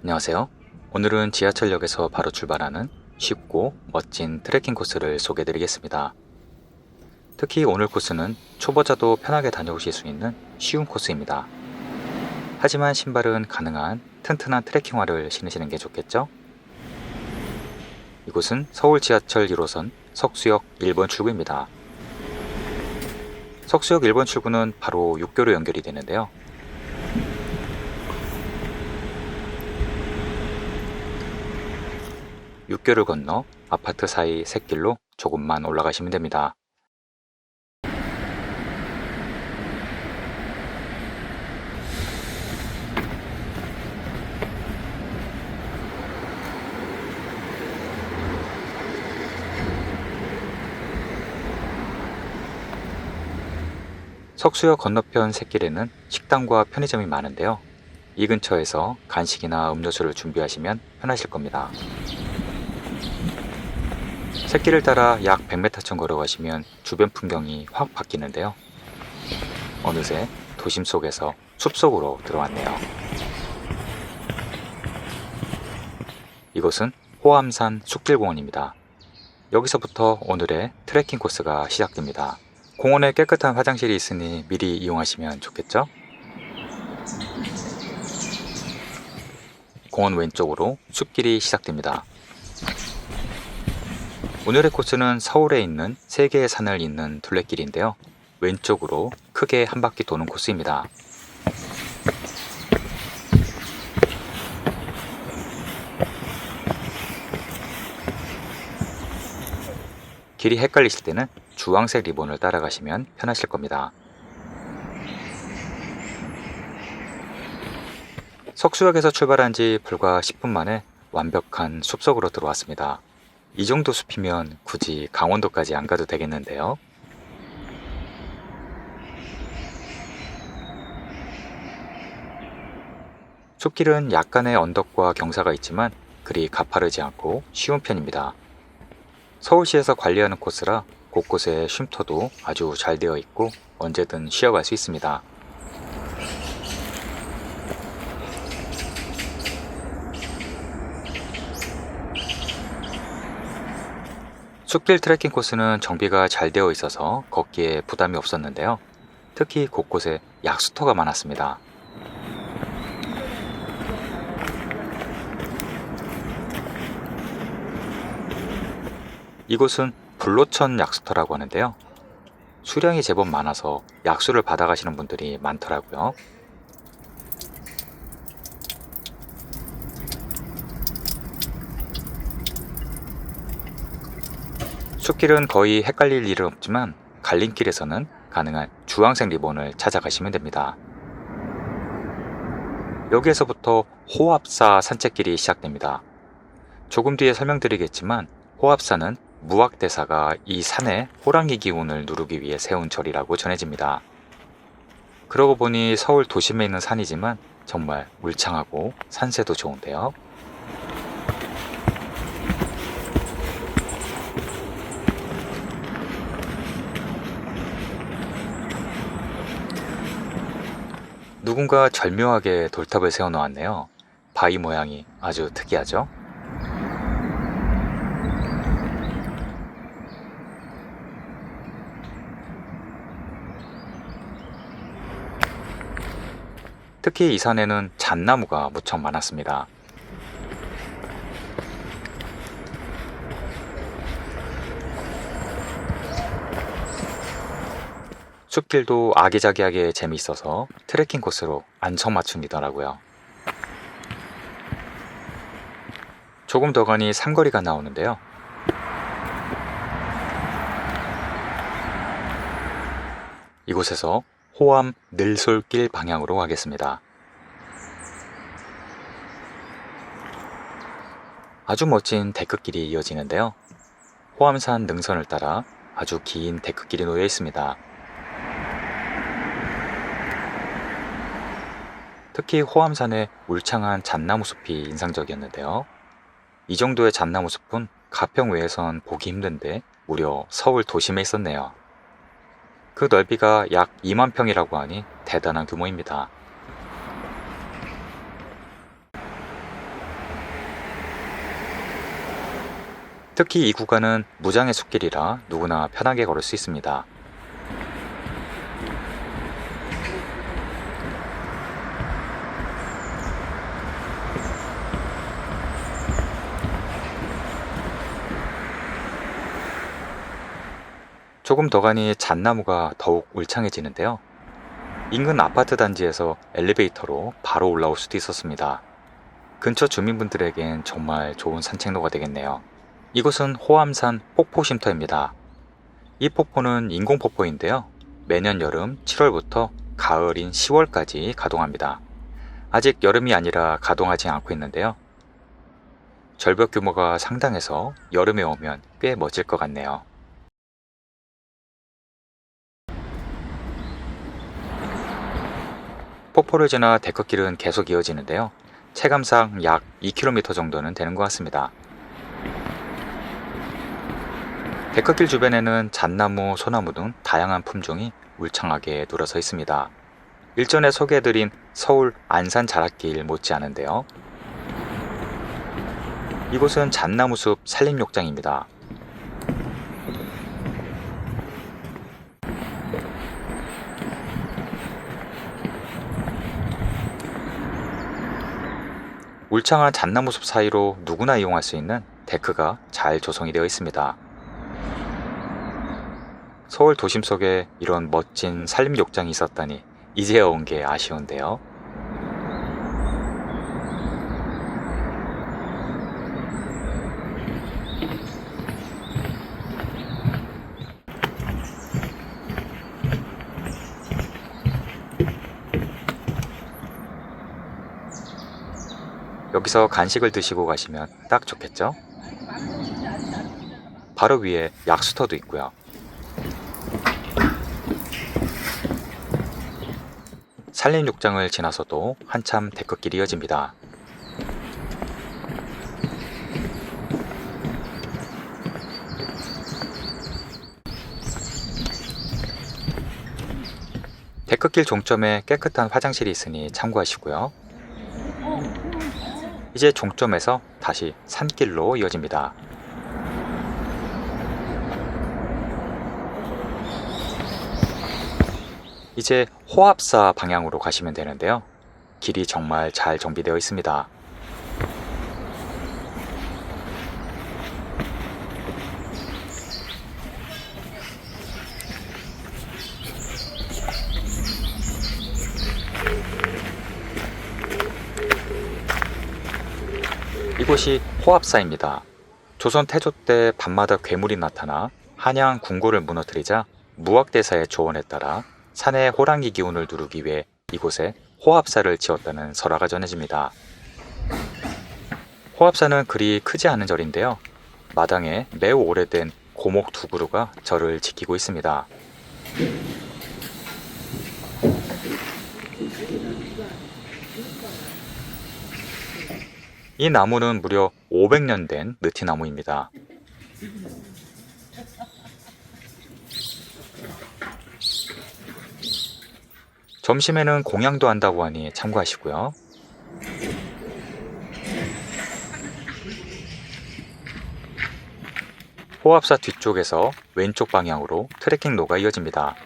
안녕하세요. 오늘은 지하철역에서 바로 출발하는 쉽고 멋진 트레킹 코스를 소개해 드리겠습니다. 특히 오늘 코스는 초보자도 편하게 다녀오실 수 있는 쉬운 코스입니다. 하지만 신발은 가능한 튼튼한 트레킹화를 신으시는 게 좋겠죠? 이곳은 서울 지하철 1호선 석수역 1번 출구입니다. 석수역 1번 출구는 바로 육교로 연결이 되는데요. 육교를 건너 아파트 사이 샛길로 조금만 올라가시면 됩니다. 석수역 건너편 샛길에는 식당과 편의점이 많은데요. 이 근처에서 간식이나 음료수를 준비하시면 편하실 겁니다. 샛길을 따라 약 100m쯤 걸어가시면 주변 풍경이 확 바뀌는데요. 어느새 도심 속에서 숲속으로 들어왔네요. 이곳은 호암산 숲길공원입니다. 여기서부터 오늘의 트레킹 코스가 시작됩니다. 공원에 깨끗한 화장실이 있으니 미리 이용하시면 좋겠죠? 공원 왼쪽으로 숲길이 시작됩니다. 오늘의 코스는 서울에 있는 3개의 산을 잇는 둘레길인데요. 왼쪽으로 크게 한 바퀴 도는 코스입니다. 길이 헷갈리실 때는 주황색 리본을 따라가시면 편하실 겁니다. 석수역에서 출발한 지 불과 10분 만에 완벽한 숲속으로 들어왔습니다. 이 정도 숲이면 굳이 강원도까지 안 가도 되겠는데요. 숲길은 약간의 언덕과 경사가 있지만 그리 가파르지 않고 쉬운 편입니다. 서울시에서 관리하는 코스라 곳곳에 쉼터도 아주 잘 되어 있고 언제든 쉬어갈 수 있습니다. 숲길 트레킹 코스는 정비가 잘 되어 있어서 걷기에 부담이 없었는데요. 특히 곳곳에 약수터가 많았습니다. 이곳은 불로천 약수터라고 하는데요. 수량이 제법 많아서 약수를 받아가시는 분들이 많더라고요. 숲길은 거의 헷갈릴 일은 없지만 갈림길에서는 가능한 주황색 리본을 찾아가시면 됩니다. 여기에서부터 호압사 산책길이 시작됩니다. 조금 뒤에 설명드리겠지만 호압사는 무학대사가 이 산의 호랑이 기운을 누르기 위해 세운 절이라고 전해집니다. 그러고 보니 서울 도심에 있는 산이지만 정말 울창하고 산세도 좋은데요. 누군가 절묘하게 돌탑을 세워 놓았네요. 바위 모양이 아주 특이하죠? 특히 이 산에는 잣나무가 무척 많았습니다. 숲길도 아기자기하게 재미있어서 트레킹 코스로 안성맞춤이더라고요. 조금 더 가니 산거리가 나오는데요. 이곳에서 호암 늘솔길 방향으로 가겠습니다. 아주 멋진 데크길이 이어지는데요. 호암산 능선을 따라 아주 긴 데크길이 놓여 있습니다. 특히 호암산의 울창한 잣나무 숲이 인상적이었는데요. 이 정도의 잣나무 숲은 가평 외에선 보기 힘든데 무려 서울 도심에 있었네요. 그 넓이가 약 2만 평이라고 하니 대단한 규모입니다. 특히 이 구간은 무장의 숲길이라 누구나 편하게 걸을 수 있습니다. 조금 더 가니 잣나무가 더욱 울창해지는데요. 인근 아파트 단지에서 엘리베이터로 바로 올라올 수도 있었습니다. 근처 주민분들에겐 정말 좋은 산책로가 되겠네요. 이곳은 호암산 폭포쉼터입니다. 이 폭포는 인공폭포인데요. 매년 여름 7월부터 가을인 10월까지 가동합니다. 아직 여름이 아니라 가동하지 않고 있는데요. 절벽 규모가 상당해서 여름에 오면 꽤 멋질 것 같네요. 폭포를 지나 데크길은 계속 이어지는데요. 체감상 약 2km 정도는 되는 것 같습니다. 데크길 주변에는 잣나무, 소나무 등 다양한 품종이 울창하게 늘어서 있습니다. 일전에 소개해드린 서울 안산 자락길 못지않은데요. 이곳은 잣나무숲 산림욕장입니다. 울창한 잣나무숲 사이로 누구나 이용할 수 있는 데크가 잘 조성이 되어 있습니다. 서울 도심 속에 이런 멋진 산림욕장이 있었다니 이제야 온 게 아쉬운데요. 여기서 간식을 드시고 가시면 딱 좋겠죠? 바로 위에 약수터도 있고요. 산림욕장을 지나서도 한참 데크길이 이어집니다. 데크길 종점에 깨끗한 화장실이 있으니 참고하시고요. 이제 종점에서 다시 산길로 이어집니다. 이제 호합사 방향으로 가시면 되는데요. 길이 정말 잘 정비되어 있습니다. 이곳이 호합사입니다. 조선 태조 때 밤마다 괴물이 나타나 한양 궁궐을 무너뜨리자 무학대사의 조언에 따라 산의 호랑이 기운을 누르기 위해 이곳에 호합사를 지었다는 설화가 전해집니다. 호합사는 그리 크지 않은 절인데요. 마당에 매우 오래된 고목 두 그루가 절을 지키고 있습니다. 이 나무는 무려 500년 된 느티나무입니다. 점심에는 공양도 한다고 하니 참고하시고요. 호합사 뒤쪽에서 왼쪽 방향으로 트레킹로가 이어집니다.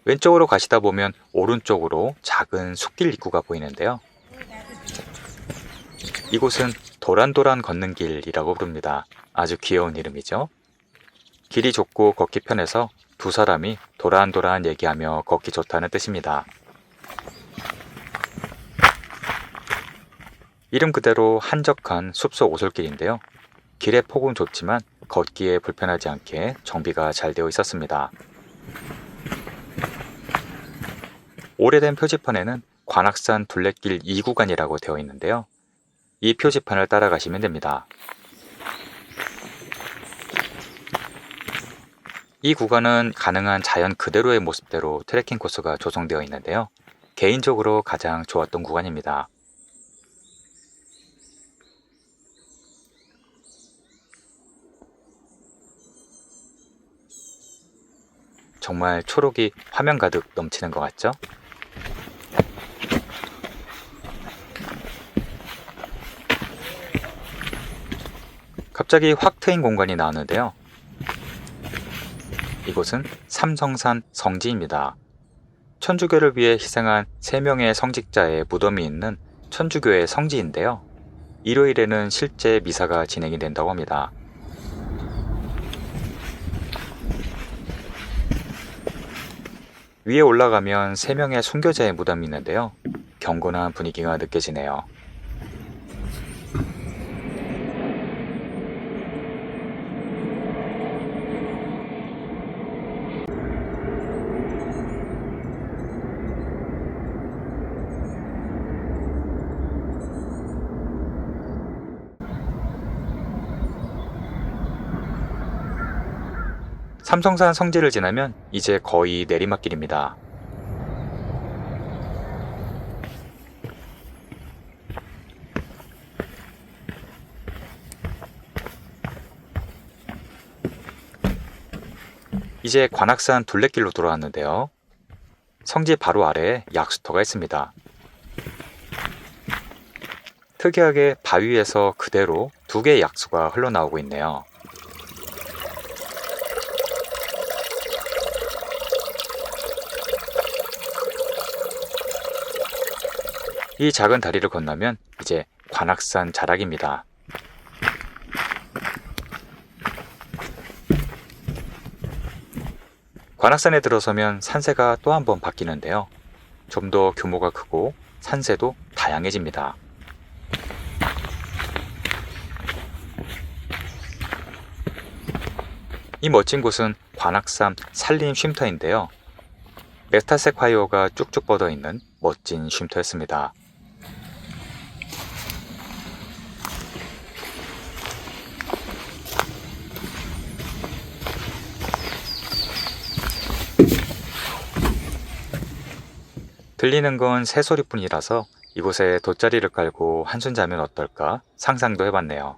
왼쪽으로 가시다 보면 오른쪽으로 작은 숲길 입구가 보이는데요. 이곳은 도란도란 걷는 길이라고 부릅니다. 아주 귀여운 이름이죠. 길이 좁고 걷기 편해서 두 사람이 도란도란 얘기하며 걷기 좋다는 뜻입니다. 이름 그대로 한적한 숲속 오솔길인데요. 길의 폭은 좁지만 걷기에 불편하지 않게 정비가 잘 되어 있었습니다. 오래된 표지판에는 관악산 둘레길 2구간이라고 되어 있는데요. 이 표지판을 따라가시면 됩니다. 이 구간은 가능한 자연 그대로의 모습대로 트레킹 코스가 조성되어 있는데요. 개인적으로 가장 좋았던 구간입니다. 정말 초록이 화면 가득 넘치는 것 같죠? 갑자기 확 트인 공간이 나왔는데요. 이곳은 삼성산 성지입니다. 천주교를 위해 희생한 3명의 성직자의 무덤이 있는 천주교의 성지인데요. 일요일에는 실제 미사가 진행이 된다고 합니다. 위에 올라가면 3명의 순교자의 무덤이 있는데요. 경건한 분위기가 느껴지네요. 삼성산 성지를 지나면 이제 거의 내리막길입니다. 이제 관악산 둘레길로 돌아왔는데요. 성지 바로 아래에 약수터가 있습니다. 특이하게 바위에서 그대로 2개의 약수가 흘러나오고 있네요. 이 작은 다리를 건너면 이제 관악산 자락입니다. 관악산에 들어서면 산세가 또 한 번 바뀌는데요. 좀 더 규모가 크고 산세도 다양해집니다. 이 멋진 곳은 관악산 산림 쉼터인데요. 메타색 화이어가 쭉쭉 뻗어있는 멋진 쉼터였습니다. 들리는 건 새소리뿐이라서 이곳에 돗자리를 깔고 한숨 자면 어떨까 상상도 해봤네요.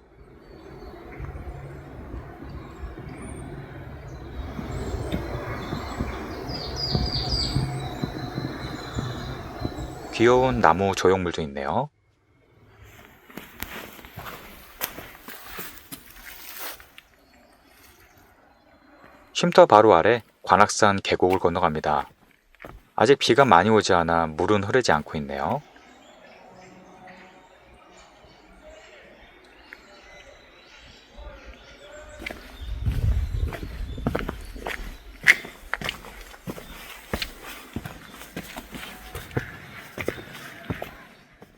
귀여운 나무 조형물도 있네요. 쉼터 바로 아래 관악산 계곡을 건너갑니다. 아직 비가 많이 오지 않아 물은 흐르지 않고 있네요.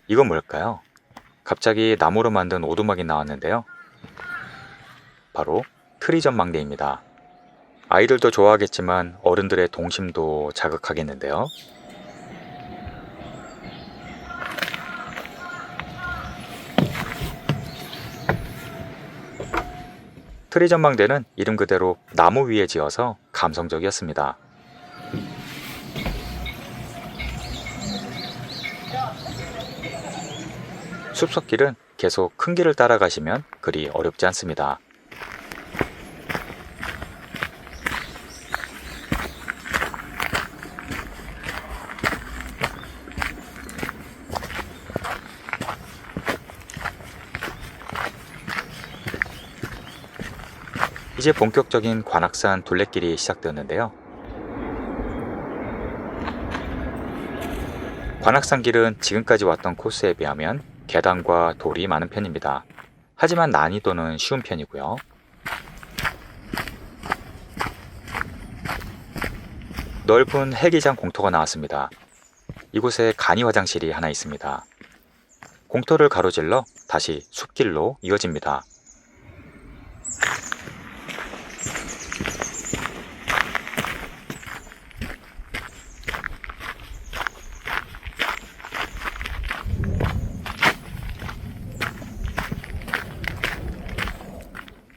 이건 뭘까요? 갑자기 나무로 만든 오두막이 나왔는데요. 바로 트리전망대입니다. 아이들도 좋아하겠지만 어른들의 동심도 자극하겠는데요. 트리전망대는 이름 그대로 나무 위에 지어서 감성적이었습니다. 숲속길은 계속 큰 길을 따라가시면 그리 어렵지 않습니다. 이제 본격적인 관악산 둘레길이 시작되었는데요. 관악산 길은 지금까지 왔던 코스에 비하면 계단과 돌이 많은 편입니다. 하지만 난이도는 쉬운 편이고요. 넓은 헬기장 공터가 나왔습니다. 이곳에 간이 화장실이 하나 있습니다. 공터를 가로질러 다시 숲길로 이어집니다.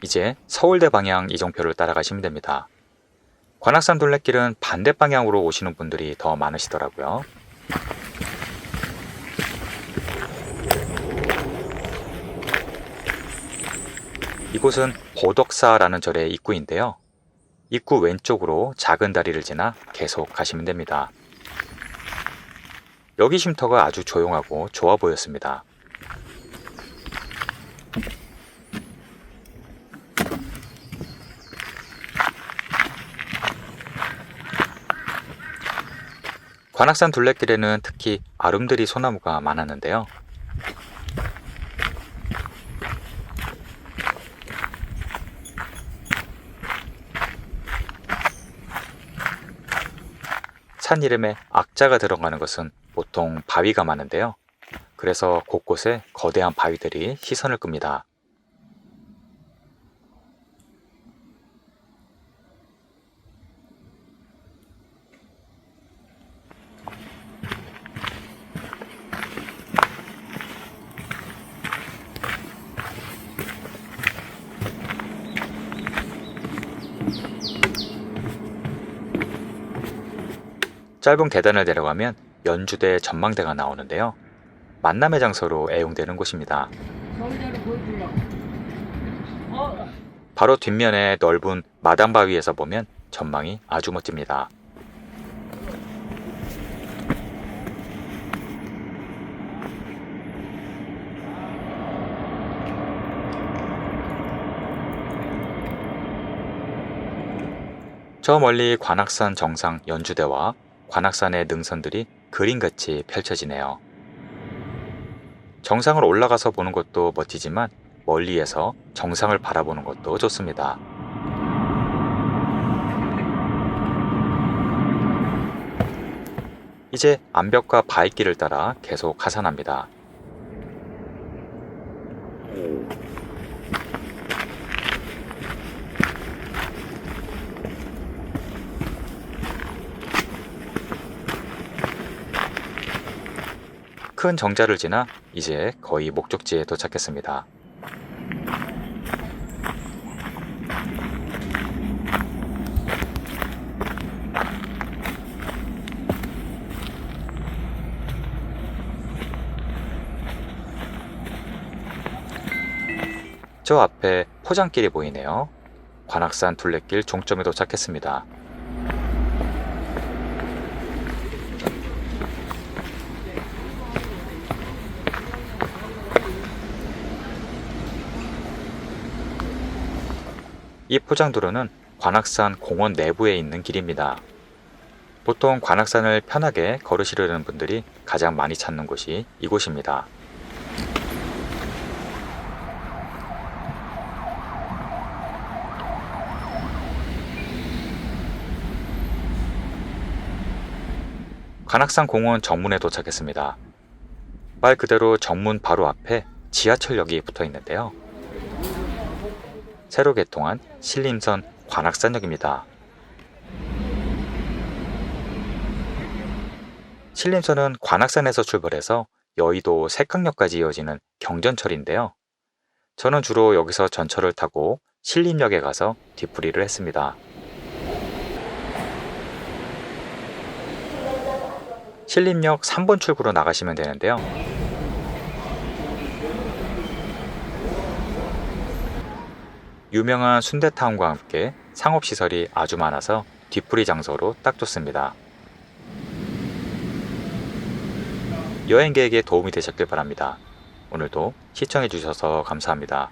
이제 서울대 방향 이정표를 따라가시면 됩니다. 관악산 둘레길은 반대 방향으로 오시는 분들이 더 많으시더라고요. 이곳은 보덕사라는 절의 입구인데요. 입구 왼쪽으로 작은 다리를 지나 계속 가시면 됩니다. 여기 쉼터가 아주 조용하고 좋아 보였습니다. 관악산 둘레길에는 특히 아름드리 소나무가 많았는데요. 산 이름에 악자가 들어가는 것은 보통 바위가 많은데요. 그래서 곳곳에 거대한 바위들이 시선을 끕니다. 짧은 계단을 내려가면 연주대 전망대가 나오는데요. 만남의 장소로 애용되는 곳입니다. 바로 뒷면에 넓은 마당 바위에서 보면 전망이 아주 멋집니다. 저 멀리 관악산 정상 연주대와 관악산의 능선들이 그림같이 펼쳐지네요. 정상을 올라가서 보는 것도 멋지지만 멀리에서 정상을 바라보는 것도 좋습니다. 이제 암벽과 바위길을 따라 계속 하산합니다. 큰 정자를 지나 이제 거의 목적지에 도착했습니다. 저 앞에 포장길이 보이네요. 관악산 둘레길 종점에 도착했습니다. 이 포장도로는 관악산 공원 내부에 있는 길입니다. 보통 관악산을 편하게 걸으시려는 분들이 가장 많이 찾는 곳이 이곳입니다. 관악산 공원 정문에 도착했습니다. 말 그대로 정문 바로 앞에 지하철역이 붙어 있는데요. 새로 개통한 신림선 관악산역입니다. 신림선은 관악산에서 출발해서 여의도 색강역까지 이어지는 경전철인데요. 저는 주로 여기서 전철을 타고 신림역에 가서 뒤풀이를 했습니다. 신림역 3번 출구로 나가시면 되는데요. 유명한 순대타운과 함께 상업시설이 아주 많아서 뒤풀이 장소로 딱 좋습니다. 여행객에게 도움이 되셨길 바랍니다. 오늘도 시청해주셔서 감사합니다.